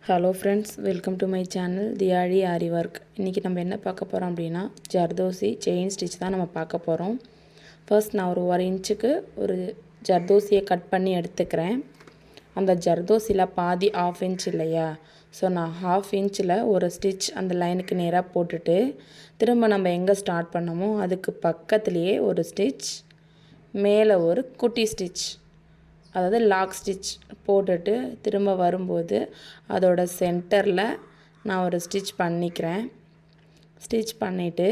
Hello friends, welcome to my channel diyazhiaariwork. இன்னைக்கு நம்ம என்ன பார்க்க போறோம் அப்படினா zardosi chain stitch தான் நம்ம பார்க்க போறோம். First நான் ஒரு 1 இன்ச்சுக்கு ஒரு zardosi கட் பண்ணி எடுத்துக்கிறேன். அந்த zardosi-ல பாதி 1/2 இன்ச் இல்லையா, சோ நான் 1/2 இன்ச்ல ஒரு ஸ்டிட்ச் அந்த லைனுக்கு நேரா போட்டுட்டு திரும்ப நம்ம எங்க ஸ்டார்ட் பண்ணோமோ அதுக்கு பக்கத்துலயே ஒரு ஸ்டிட்ச், மேலே ஒரு குட்டி ஸ்டிட்ச், அதாவது லாக் ஸ்டிட்ச் போட்டுட்டு திரும்ப வரும்போது அதோட சென்டரில் நான் ஒரு ஸ்டிட்ச் பண்ணிக்கிறேன். ஸ்டிட்ச் பண்ணிவிட்டு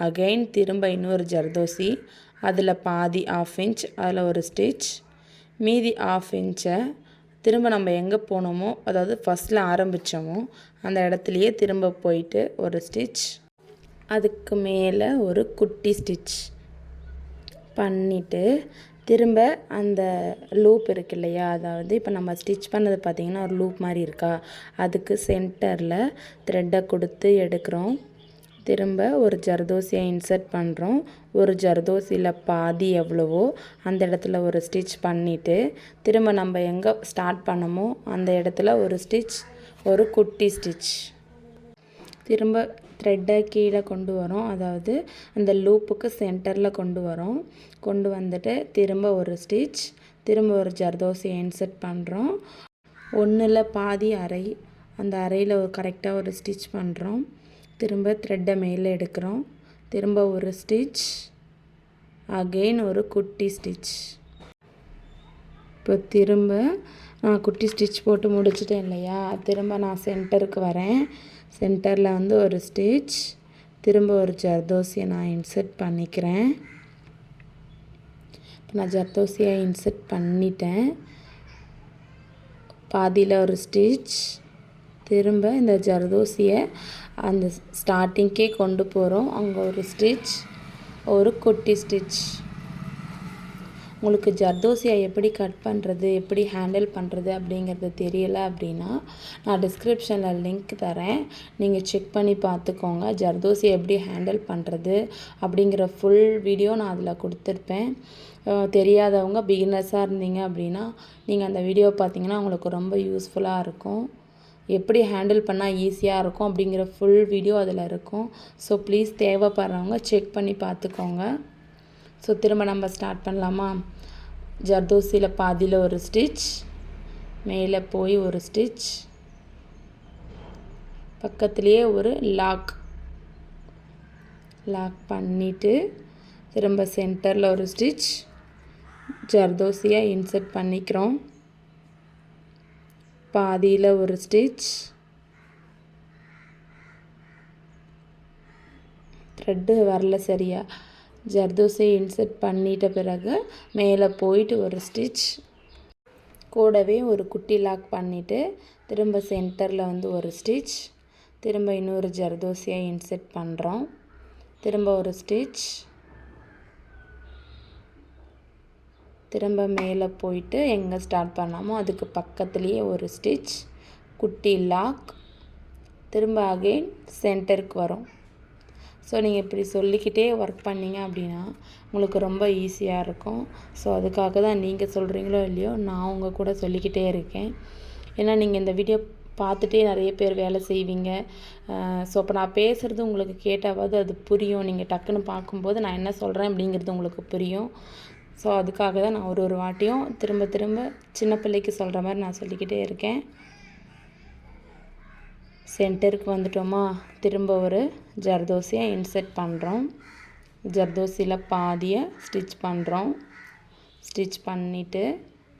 அகெயின் திரும்ப இன்னொரு zardosi, அதில் பாதி 1/2 இன்ச், அதில் ஒரு ஸ்டிட்ச், மீதி 1/2 இன்ச்சை திரும்ப நம்ம எங்கே போனோமோ, அதாவது ஃபஸ்ட்டில் ஆரம்பித்தோமோ அந்த இடத்துலையே திரும்ப போயிட்டு ஒரு ஸ்டிட்ச், அதுக்கு மேலே ஒரு குட்டி ஸ்டிட்ச் பண்ணிவிட்டு திரும்ப அந்த லூப் இருக்கு இல்லையா, அதாவது இப்போ நம்ம ஸ்டிச் பண்ணது பார்த்திங்கன்னா ஒரு லூப் மாதிரி இருக்கா, அதுக்கு சென்டரில் த்ரெட்டை கொடுத்து எடுக்கிறோம். திரும்ப ஒரு zardosi-யை இன்சர்ட் பண்ணுறோம். ஒரு zardosi-ல பாதி எவ்வளவோ அந்த இடத்துல ஒரு ஸ்டிச் பண்ணிவிட்டு திரும்ப நம்ம எங்கே ஸ்டார்ட் பண்ணமோ அந்த இடத்துல ஒரு ஸ்டிச், ஒரு குட்டி ஸ்டிச், திரும்ப த்ரெட்டை கீழே கொண்டு வரோம், அதாவது அந்த லூப்புக்கு சென்டரில் கொண்டு வந்துட்டு திரும்ப ஒரு ஸ்டிச், திரும்ப ஒரு zardosi-யை இன்சர்ட் பண்ணுறோம். ஒன்றில் பாதி அரை, அந்த அரையில் ஒரு கரெக்டாக ஒரு ஸ்டிச் பண்ணுறோம். திரும்ப த்ரெட்டை மேலே எடுக்கிறோம், திரும்ப ஒரு ஸ்டிச், அகெயின் ஒரு குட்டி ஸ்டிச். இப்போ திரும்ப நான் குட்டி ஸ்டிச் போட்டு முடிச்சிட்டேன் இல்லையா, திரும்ப நான் சென்டருக்கு வரேன். சென்டரில் வந்து ஒரு ஸ்டிச், திரும்ப ஒரு zardosi-யை நான் இன்சர்ட் பண்ணிக்கிறேன். இப்போ நான் zardosi-யை இன்சர்ட் பண்ணிட்டேன். பாதியில் ஒரு ஸ்டிச், திரும்ப இந்த zardosi-யை அந்த ஸ்டார்டிங்கே கொண்டு போகிறோம். அங்கே ஒரு ஸ்டிச், ஒரு குட்டி ஸ்டிச். உங்களுக்கு zardosi-யை எப்படி கட் பண்ணுறது, எப்படி ஹேண்டில் பண்ணுறது அப்படிங்கிறது தெரியலை அப்படின்னா நான் டிஸ்கிரிப்ஷனில் லிங்க் தரேன், நீங்கள் செக் பண்ணி பார்த்துக்கோங்க. zardosi-யை எப்படி ஹேண்டில் பண்ணுறது அப்படிங்கிற ஃபுல் வீடியோ நான் அதில் கொடுத்துருப்பேன். தெரியாதவங்க பிகினர்ஸாக இருந்தீங்க அப்படின்னா நீங்கள் அந்த வீடியோ பார்த்தீங்கன்னா உங்களுக்கு ரொம்ப யூஸ்ஃபுல்லாக இருக்கும். எப்படி ஹேண்டில் பண்ணால் ஈஸியாக இருக்கும் அப்படிங்கிற ஃபுல் வீடியோ அதில் இருக்கும். ஸோ ப்ளீஸ் தேவைப்படுறவங்க செக் பண்ணி பார்த்துக்கோங்க. ஸோ திரும்ப நம்ம ஸ்டார்ட் பண்ணலாமா. zardosi-ல பாதியில் ஒரு ஸ்டிச், மேலே போய் ஒரு ஸ்டிச், பக்கத்துலேயே ஒரு லாக் பண்ணிவிட்டு திரும்ப சென்டரில் ஒரு ஸ்டிச், zardosi-யை இன்சர்ட் பண்ணிக்கிறோம். பாதியில் ஒரு ஸ்டிச், த்ரெட்டு வரல சரியா, zardosi-யை இன்சர்ட் பண்ணிட்ட பிறகு மேலே போயிட்டு ஒரு ஸ்டிச், கூடவே ஒரு குட்டி லாக் பண்ணிவிட்டு திரும்ப சென்டரில் வந்து ஒரு ஸ்டிச், திரும்ப இன்னொரு zardosi-யை இன்சர்ட் பண்ணுறோம். திரும்ப ஒரு ஸ்டிச், திரும்ப மேலே போயிட்டு எங்கே ஸ்டார்ட் பண்ணாமோ அதுக்கு பக்கத்துலேயே ஒரு ஸ்டிச், குட்டி லாக், திரும்ப அகெயின் சென்டருக்கு வரும். ஸோ நீங்கள் இப்படி சொல்லிக்கிட்டே ஒர்க் பண்ணிங்க அப்படின்னா உங்களுக்கு ரொம்ப ஈஸியாக இருக்கும். ஸோ அதுக்காக தான் நீங்கள் சொல்கிறீங்களோ இல்லையோ நான் உங்கள் கூட சொல்லிக்கிட்டே இருக்கேன். ஏன்னா நீங்கள் இந்த வீடியோ பார்த்துட்டே நிறைய பேர் வேலை செய்வீங்க. ஸோ இப்போ நான் பேசுகிறது உங்களுக்கு கேட்டாவது அது புரியும். நீங்கள் டக்குன்னு பார்க்கும்போது நான் என்ன சொல்கிறேன் அப்படிங்கிறது உங்களுக்கு புரியும். ஸோ அதுக்காக தான் நான் ஒரு வாட்டியும் திரும்ப திரும்ப சின்ன பிள்ளைக்கு சொல்கிற மாதிரி நான் சொல்லிக்கிட்டே இருக்கேன். சென்டருக்கு வந்துட்டோமா, திரும்ப ஒரு zardosi-யை இன்சர்ட் பண்ணுறோம். zardosi-ல பாதியை ஸ்டிச் பண்ணுறோம். ஸ்டிச் பண்ணிவிட்டு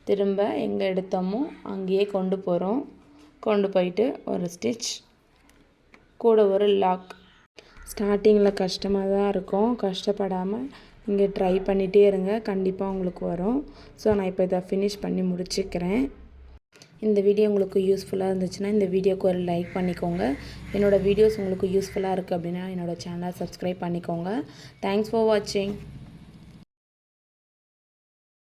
திரும்ப எங்கே எடுத்தோமோ அங்கேயே கொண்டு போகிறோம். கொண்டு போயிட்டு ஒரு ஸ்டிச், கூட ஒரு லாக். ஸ்டார்டிங்கில் கஷ்டமாக தான் இருக்கும், கஷ்டப்படாமல் இங்கே ட்ரை பண்ணிகிட்டே இருங்க, கண்டிப்பாக உங்களுக்கு வரும். ஸோ நான் இப்போ இதை ஃபினிஷ் பண்ணி முடிச்சுக்கிறேன். இந்த வீடியோ உங்களுக்கு யூஸ்ஃபுல்லாக இருந்துச்சுன்னா இந்த வீடியோக்கு ஒரு லைக் பண்ணிக்கோங்க. என்னோடய வீடியோஸ் உங்களுக்கு யூஸ்ஃபுல்லாக இருக்குது அப்படின்னா என்னோடய சேனலை சப்ஸ்கிரைப் பண்ணிக்கோங்க. தேங்க்ஸ் ஃபார் வாட்சிங்.